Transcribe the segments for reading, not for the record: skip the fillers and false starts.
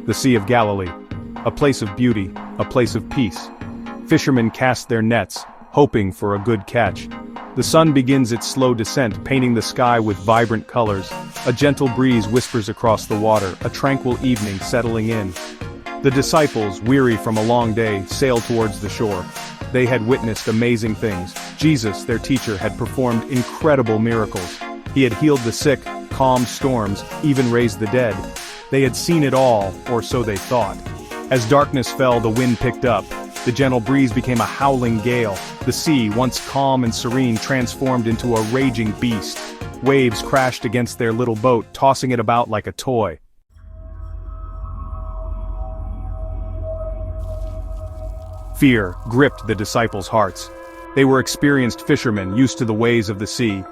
the Sea of Galilee. A place of beauty, a place of peace. Fishermen cast their nets, hoping for a good catch. The sun begins its slow descent, painting the sky with vibrant colors. A gentle breeze whispers across the water, a tranquil evening settling in. The disciples, weary from a long day, sail towards the shore. They had witnessed amazing things. Jesus, their teacher, had performed incredible miracles. He had healed the sick, calmed storms, even raised the dead. They had seen it all, or so they thought. As darkness fell, the wind picked up. The gentle breeze became a howling gale. The sea, once calm and serene, transformed into a raging beast. Waves crashed against their little boat, tossing it about like a toy. Fear gripped the disciples' hearts. They were experienced fishermen, used to the ways of the sea.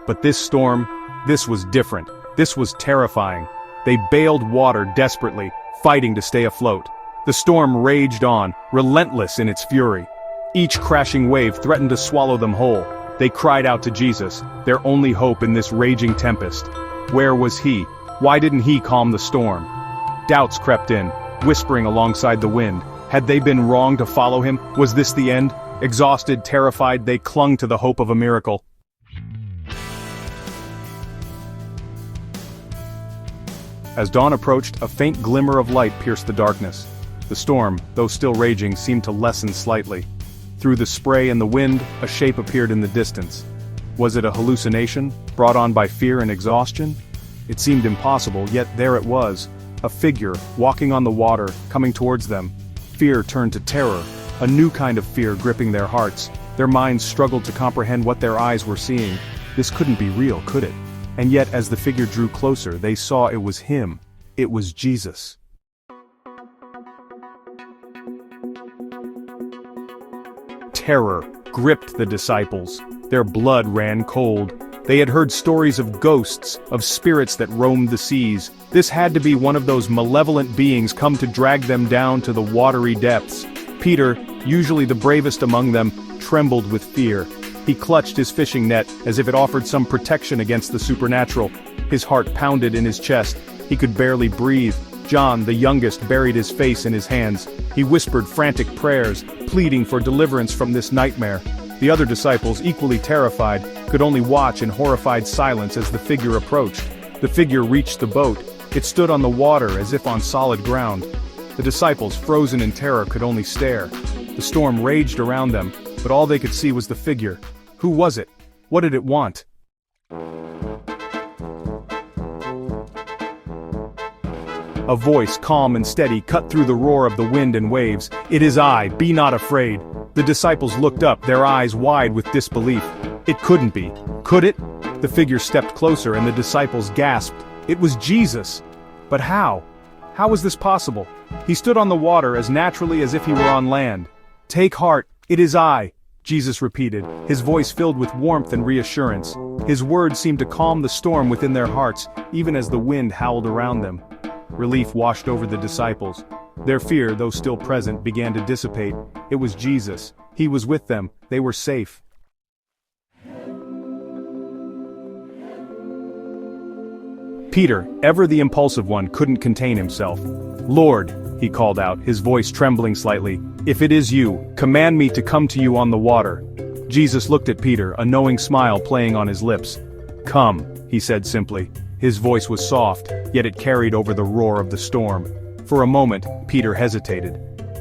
But this storm, this was different. This was terrifying. They bailed water desperately, fighting to stay afloat. The storm raged on, relentless in its fury. Each crashing wave threatened to swallow them whole. They cried out to Jesus, their only hope in this raging tempest. Where was he? Why didn't he calm the storm? Doubts crept in, whispering alongside the wind. Had they been wrong to follow him? Was this the end? Exhausted, terrified, they clung to the hope of a miracle. As dawn approached, a faint glimmer of light pierced the darkness. The storm, though still raging, seemed to lessen slightly. Through the spray and the wind, a shape appeared in the distance. Was it a hallucination, brought on by fear and exhaustion? It seemed impossible, yet there it was. A figure, walking on the water, coming towards them. Fear turned to terror, a new kind of fear gripping their hearts. Their minds struggled to comprehend what their eyes were seeing. This couldn't be real, could it? And yet, as the figure drew closer, they saw it was him. It was Jesus. Terror gripped the disciples. Their blood ran cold. They had heard stories of ghosts, of spirits that roamed the seas. This had to be one of those malevolent beings come to drag them down to the watery depths. Peter, usually the bravest among them, trembled with fear. He clutched his fishing net as if it offered some protection against the supernatural. His heart pounded in his chest. He could barely breathe. John, the youngest, buried his face in his hands. He whispered frantic prayers, pleading for deliverance from this nightmare. The other disciples, equally terrified, could only watch in horrified silence as the figure approached. The figure reached the boat. It stood on the water as if on solid ground. The disciples, frozen in terror, could only stare. The storm raged around them, but all they could see was the figure. Who was it? What did it want? A voice, calm and steady, cut through the roar of the wind and waves. "It is I, be not afraid." The disciples looked up, their eyes wide with disbelief. It couldn't be. Could it? The figure stepped closer and the disciples gasped. It was Jesus. But how? How was this possible? He stood on the water as naturally as if he were on land. "Take heart, it is I," Jesus repeated, his voice filled with warmth and reassurance. His words seemed to calm the storm within their hearts, even as the wind howled around them. Relief washed over the disciples. Their fear, though still present, began to dissipate. It was Jesus. He was with them. They were safe. Peter, ever the impulsive one, couldn't contain himself. "Lord," he called out, his voice trembling slightly, "if it is you, command me to come to you on the water." Jesus looked at Peter, a knowing smile playing on his lips. "Come," he said simply. His voice was soft, yet it carried over the roar of the storm. For a moment, Peter hesitated.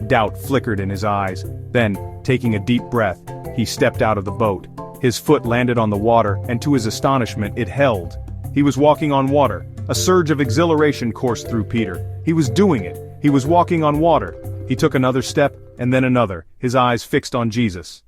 Doubt flickered in his eyes. Then, taking a deep breath, he stepped out of the boat. His foot landed on the water, and to his astonishment, it held. He was walking on water. A surge of exhilaration coursed through Peter. He was doing it. He was walking on water. He took another step, and then another, his eyes fixed on Jesus.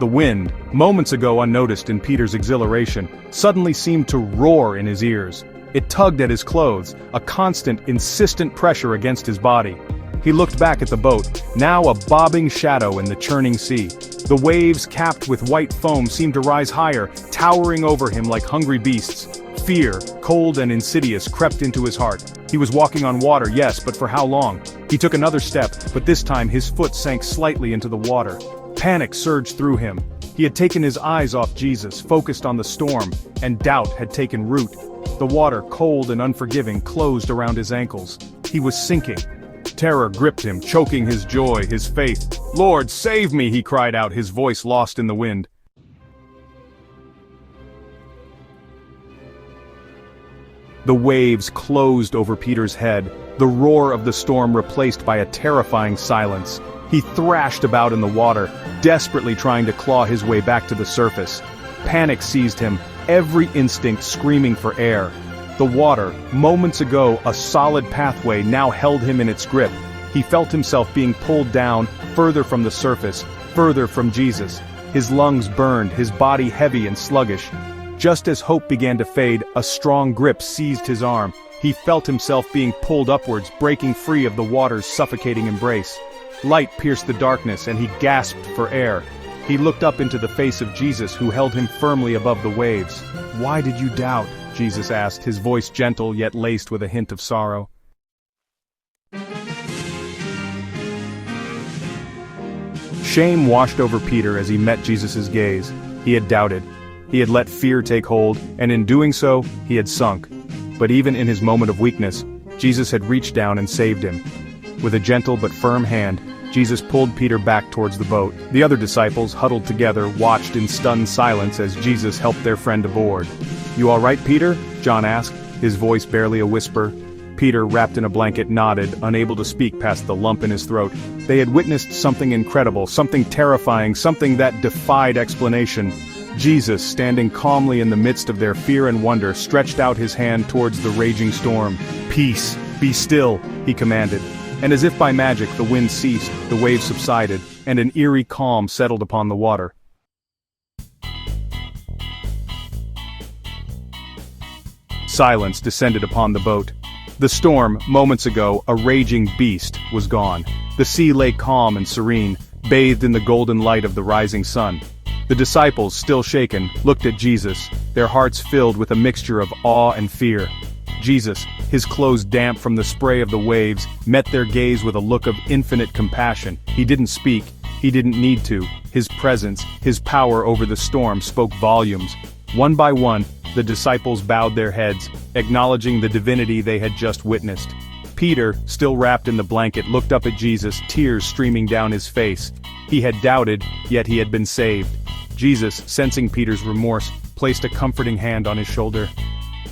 The wind, moments ago unnoticed in Peter's exhilaration, suddenly seemed to roar in his ears. It tugged at his clothes, a constant, insistent pressure against his body. He looked back at the boat, now a bobbing shadow in the churning sea. The waves, capped with white foam, seemed to rise higher, towering over him like hungry beasts. Fear, cold and insidious, crept into his heart. He was walking on water, yes, but for how long? He took another step, but this time his foot sank slightly into the water. Panic surged through him. He had taken his eyes off Jesus, focused on the storm, and doubt had taken root. The water, cold and unforgiving, closed around his ankles. He was sinking. Terror gripped him, choking his joy, his faith. "Lord, save me!" he cried out, his voice lost in the wind. The waves closed over Peter's head, the roar of the storm replaced by a terrifying silence. He thrashed about in the water, desperately trying to claw his way back to the surface. Panic seized him, every instinct screaming for air. The water, moments ago a solid pathway, now held him in its grip. He felt himself being pulled down, further from the surface, further from Jesus. His lungs burned, his body heavy and sluggish. Just as hope began to fade, a strong grip seized his arm. He felt himself being pulled upwards, breaking free of the water's suffocating embrace. Light pierced the darkness, and he gasped for air. He looked up into the face of Jesus, who held him firmly above the waves. "Why did you doubt?" Jesus asked, his voice gentle yet laced with a hint of sorrow. Shame washed over Peter as he met Jesus' gaze. He had doubted. He had let fear take hold, and in doing so, he had sunk. But even in his moment of weakness, Jesus had reached down and saved him. With a gentle but firm hand, Jesus pulled Peter back towards the boat. The other disciples, huddled together, watched in stunned silence as Jesus helped their friend aboard. "You all right, Peter?" John asked, his voice barely a whisper. Peter, wrapped in a blanket, nodded, unable to speak past the lump in his throat. They had witnessed something incredible, something terrifying, something that defied explanation. Jesus, standing calmly in the midst of their fear and wonder, stretched out his hand towards the raging storm. "Peace, be still," he commanded. And as if by magic, the wind ceased, the waves subsided, and an eerie calm settled upon the water. Silence descended upon the boat. The storm, moments ago, a raging beast, was gone. The sea lay calm and serene, bathed in the golden light of the rising sun. The disciples, still shaken, looked at Jesus, their hearts filled with a mixture of awe and fear. Jesus, his clothes damp from the spray of the waves, met their gaze with a look of infinite compassion. He didn't speak. He didn't need to. His presence, his power over the storm spoke volumes. One by one, the disciples bowed their heads, acknowledging the divinity they had just witnessed. Peter, still wrapped in the blanket, looked up at Jesus, tears streaming down his face. He had doubted, yet he had been saved. Jesus, sensing Peter's remorse, placed a comforting hand on his shoulder.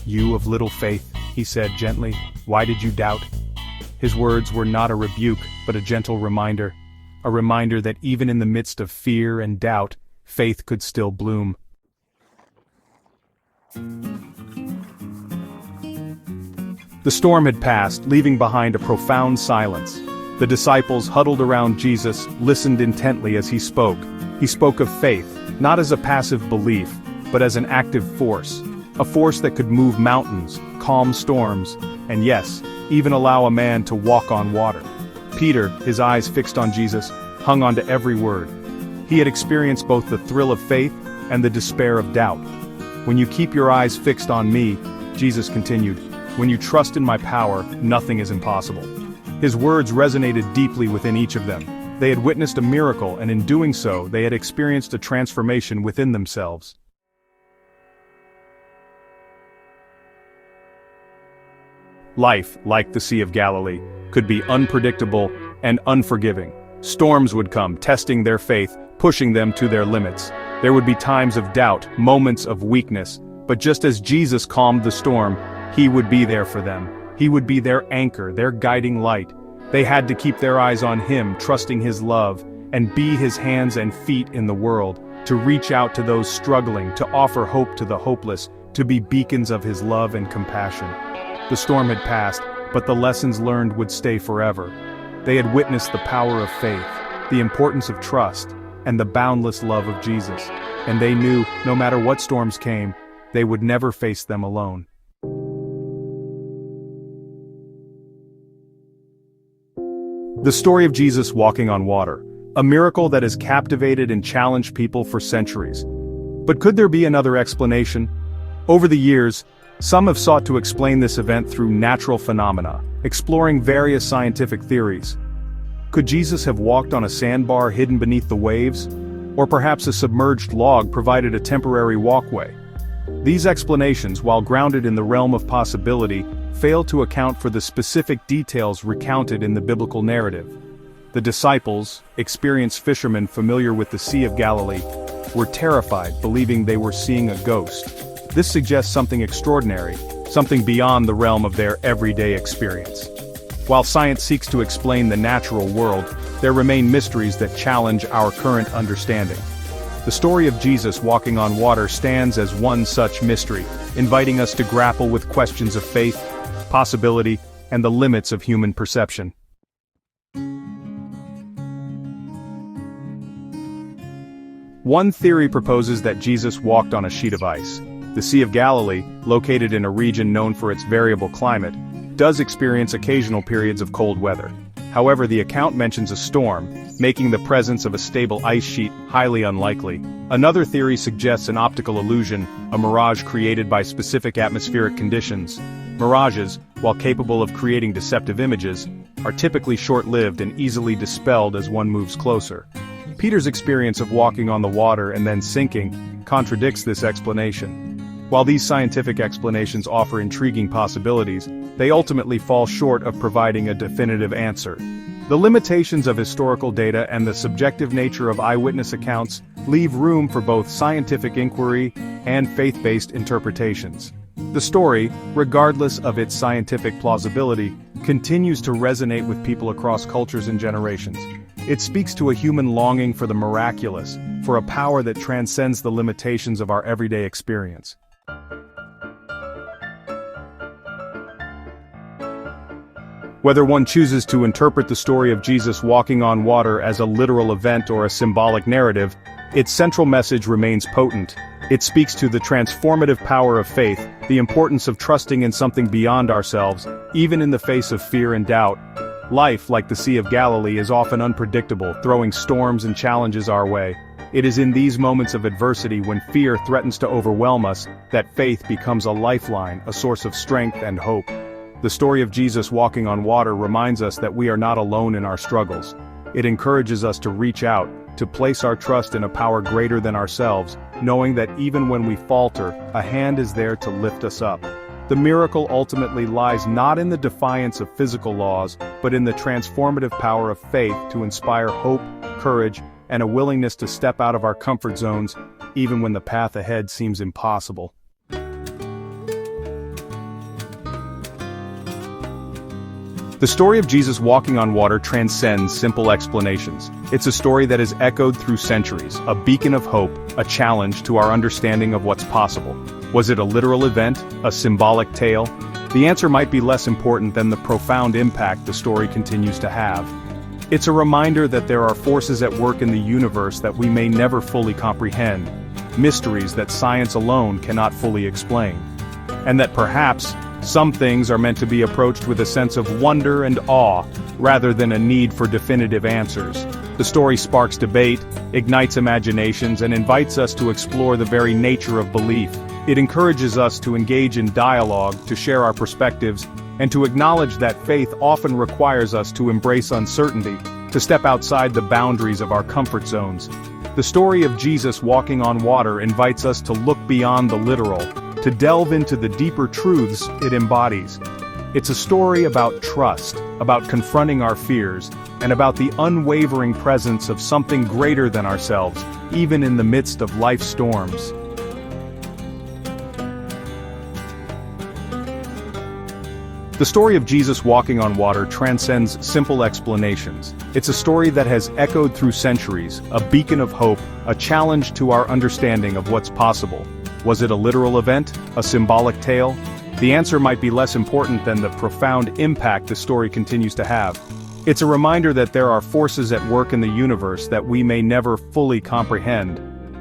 "You of little faith," he said gently, "why did you doubt?" His words were not a rebuke, but a gentle reminder. A reminder that even in the midst of fear and doubt, faith could still bloom. The storm had passed, leaving behind a profound silence. The disciples, huddled around Jesus, listened intently as he spoke. He spoke of faith, not as a passive belief, but as an active force. A force that could move mountains, calm storms, and yes, even allow a man to walk on water. Peter, his eyes fixed on Jesus, hung on to every word. He had experienced both the thrill of faith and the despair of doubt. "When you keep your eyes fixed on me," Jesus continued, "when you trust in my power, nothing is impossible." His words resonated deeply within each of them. They had witnessed a miracle, and in doing so, they had experienced a transformation within themselves. Life, like the Sea of Galilee, could be unpredictable and unforgiving. Storms would come, testing their faith, pushing them to their limits. There would be times of doubt, moments of weakness, but just as Jesus calmed the storm, he would be there for them. He would be their anchor, their guiding light. They had to keep their eyes on him, trusting his love, and be his hands and feet in the world, to reach out to those struggling, to offer hope to the hopeless, to be beacons of his love and compassion. The storm had passed, but the lessons learned would stay forever. They had witnessed the power of faith, the importance of trust, and the boundless love of Jesus. And they knew, no matter what storms came, they would never face them alone. The story of Jesus walking on water, a miracle that has captivated and challenged people for centuries. But could there be another explanation? Over the years, some have sought to explain this event through natural phenomena, exploring various scientific theories. Could Jesus have walked on a sandbar hidden beneath the waves? or perhaps a submerged log provided a temporary walkway. These explanations, while grounded in the realm of possibility, fail to account for the specific details recounted in the biblical narrative. The disciples, experienced fishermen familiar with the Sea of Galilee, were terrified, believing they were seeing a ghost. This suggests something extraordinary, something beyond the realm of their everyday experience. While science seeks to explain the natural world, there remain mysteries that challenge our current understanding. The story of Jesus walking on water stands as one such mystery, inviting us to grapple with questions of faith, possibility, and the limits of human perception. One theory proposes that Jesus walked on a sheet of ice. The Sea of Galilee, located in a region known for its variable climate, does experience occasional periods of cold weather. However, the account mentions a storm, making the presence of a stable ice sheet highly unlikely. Another theory suggests an optical illusion, a mirage created by specific atmospheric conditions. Mirages, while capable of creating deceptive images, are typically short-lived and easily dispelled as one moves closer. Peter's experience of walking on the water and then sinking contradicts this explanation. While these scientific explanations offer intriguing possibilities, they ultimately fall short of providing a definitive answer. The limitations of historical data and the subjective nature of eyewitness accounts leave room for both scientific inquiry and faith-based interpretations. The story, regardless of its scientific plausibility, continues to resonate with people across cultures and generations. It speaks to a human longing for the miraculous, for a power that transcends the limitations of our everyday experience. Whether one chooses to interpret the story of Jesus walking on water as a literal event or a symbolic narrative, its central message remains potent. It speaks to the transformative power of faith, the importance of trusting in something beyond ourselves, even in the face of fear and doubt. Life, like the Sea of Galilee, is often unpredictable, throwing storms and challenges our way. It is in these moments of adversity, when fear threatens to overwhelm us, that faith becomes a lifeline, a source of strength and hope. The story of Jesus walking on water reminds us that we are not alone in our struggles. It encourages us to reach out, to place our trust in a power greater than ourselves, knowing that even when we falter, a hand is there to lift us up. The miracle ultimately lies not in the defiance of physical laws, but in the transformative power of faith to inspire hope, courage, and a willingness to step out of our comfort zones, even when the path ahead seems impossible. The story of Jesus walking on water transcends simple explanations. It's a story that has echoed through centuries, a beacon of hope, a challenge to our understanding of what's possible. Was it a literal event, a symbolic tale? The answer might be less important than the profound impact the story continues to have. It's a reminder that there are forces at work in the universe that we may never fully comprehend, mysteries that science alone cannot fully explain, and that perhaps some things are meant to be approached with a sense of wonder and awe, rather than a need for definitive answers. The story sparks debate, ignites imaginations, and invites us to explore the very nature of belief. It encourages us to engage in dialogue, to share our perspectives, and to acknowledge that faith often requires us to embrace uncertainty, to step outside the boundaries of our comfort zones. The story of Jesus walking on water invites us to look beyond the literal, to delve into the deeper truths it embodies. It's a story about trust, about confronting our fears, and about the unwavering presence of something greater than ourselves, even in the midst of life's storms. The story of Jesus walking on water transcends simple explanations. It's a story that has echoed through centuries, a beacon of hope, a challenge to our understanding of what's possible. Was it a literal event, a symbolic tale? The answer might be less important than the profound impact the story continues to have. It's a reminder that there are forces at work in the universe that we may never fully comprehend,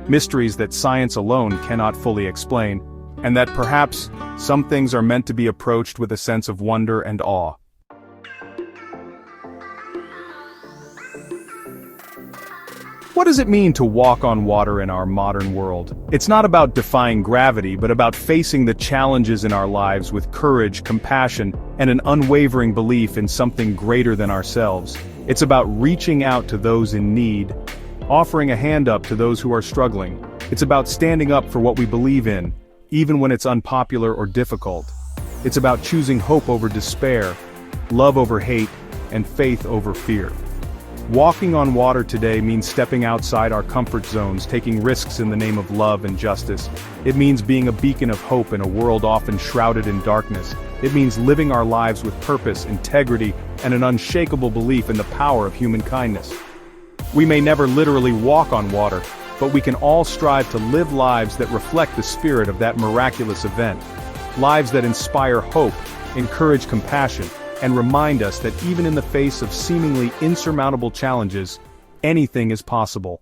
mysteries that science alone cannot fully explain, and that perhaps some things are meant to be approached with a sense of wonder and awe. What does it mean to walk on water in our modern world? It's not about defying gravity, but about facing the challenges in our lives with courage, compassion, and an unwavering belief in something greater than ourselves. It's about reaching out to those in need, offering a hand up to those who are struggling. It's about standing up for what we believe in, even when it's unpopular or difficult. It's about choosing hope over despair, love over hate, and faith over fear. Walking on water today means stepping outside our comfort zones, taking risks in the name of love and justice. It means being a beacon of hope in a world often shrouded in darkness. It means living our lives with purpose, integrity, and an unshakable belief in the power of human kindness. We may never literally walk on water, but we can all strive to live lives that reflect the spirit of that miraculous event. Lives that inspire hope, encourage compassion, and remind us that even in the face of seemingly insurmountable challenges, anything is possible.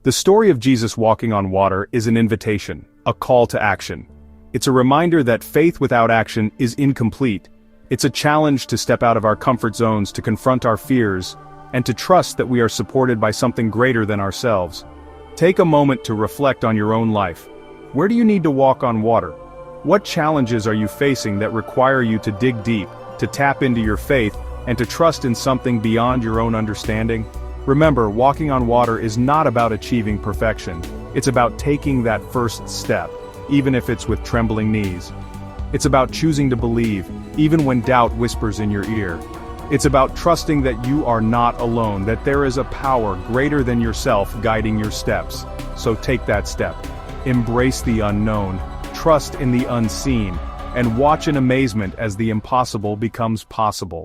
The story of Jesus walking on water is an invitation, a call to action. It's a reminder that faith without action is incomplete. It's a challenge to step out of our comfort zones, to confront our fears, and to trust that we are supported by something greater than ourselves. Take a moment to reflect on your own life. Where do you need to walk on water? What challenges are you facing that require you to dig deep, to tap into your faith, and to trust in something beyond your own understanding? Remember, walking on water is not about achieving perfection. It's about taking that first step, even if it's with trembling knees. It's about choosing to believe, even when doubt whispers in your ear. It's about trusting that you are not alone, that there is a power greater than yourself guiding your steps. So take that step. Embrace the unknown, trust in the unseen, and watch in amazement as the impossible becomes possible.